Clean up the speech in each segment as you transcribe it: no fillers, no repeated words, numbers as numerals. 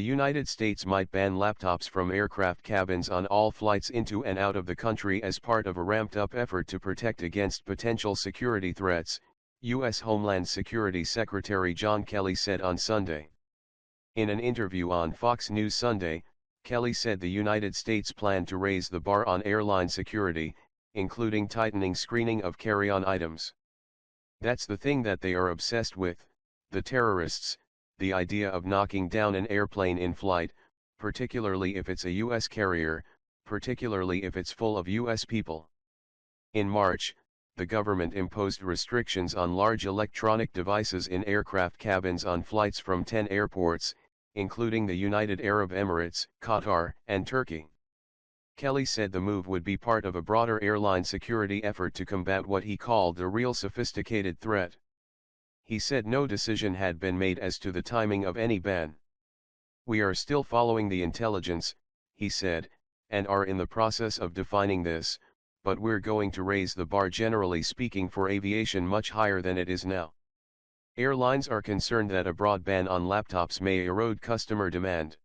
United States might ban laptops from aircraft cabins on all flights into and out of the country as part of a ramped-up effort to protect against potential security threats, U.S. Homeland Security Secretary John Kelly said on Sunday. In an interview on Fox News Sunday, Kelly said the United States planned to raise the bar on airline security, including tightening screening of carry-on items. "That's the thing that they are obsessed with, the terrorists, the idea of knocking down an airplane in flight, particularly if it's a U.S. carrier, particularly if it's full of U.S. people." In March, the government imposed restrictions on large electronic devices in aircraft cabins on flights from 10 airports, including the United Arab Emirates, Qatar, and Turkey. Kelly said the move would be part of a broader airline security effort to combat what he called the real sophisticated threat. He said no decision had been made as to the timing of any ban. "We are still following the intelligence," he said, "and are in the process of defining this, but we're going to raise the bar generally speaking for aviation much higher than it is now." Airlines are concerned that a broad ban on laptops may erode customer demand.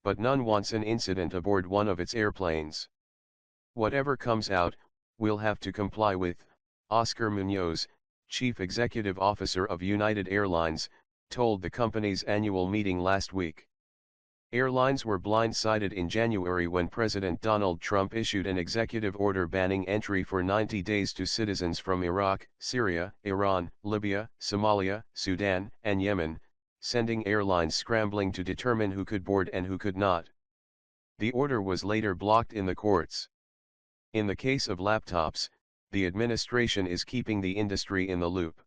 But none wants an incident aboard one of its airplanes. "Whatever comes out, we'll have to comply with," Oscar Munoz, Chief Executive Officer of United Airlines, told the company's annual meeting last week. Airlines were blindsided in January when President Donald Trump issued an executive order banning entry for 90 days to citizens from Iraq, Syria, Iran, Libya, Somalia, Sudan, and Yemen, sending airlines scrambling to determine who could board and who could not. The order was later blocked in the courts. In the case of laptops, the administration is keeping the industry in the loop.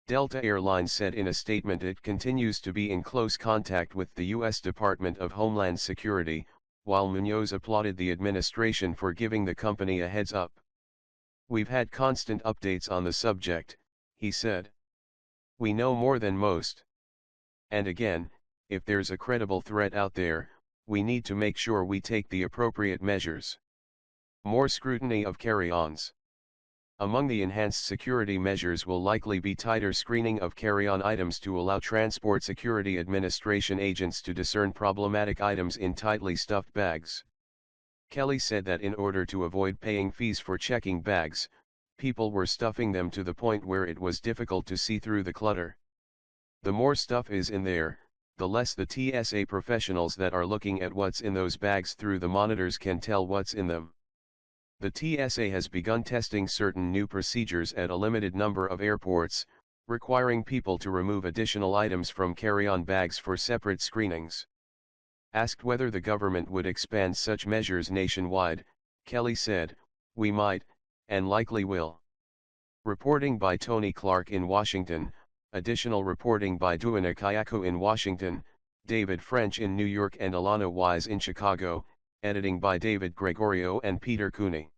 Delta Airlines said in a statement it continues to be in close contact with the U.S. Department of Homeland Security, while Munoz applauded the administration for giving the company a heads up. "We've had constant updates on the subject," he said. "We know more than most. And again, if there's a credible threat out there, we need to make sure we take the appropriate measures." More scrutiny of carry-ons. Among the enhanced security measures will likely be tighter screening of carry-on items to allow Transport Security Administration agents to discern problematic items in tightly stuffed bags. Kelly said that in order to avoid paying fees for checking bags, people were stuffing them to the point where it was difficult to see through the clutter. "The more stuff is in there, the less the TSA professionals that are looking at what's in those bags through the monitors can tell what's in them." The TSA has begun testing certain new procedures at a limited number of airports, requiring people to remove additional items from carry-on bags for separate screenings. Asked whether the government would expand such measures nationwide, Kelly said, "We might, and likely will." Reporting by Tony Clark in Washington, additional reporting by Duana Kayako in Washington, David French in New York and Alana Wise in Chicago, editing by David Gregorio and Peter Cooney.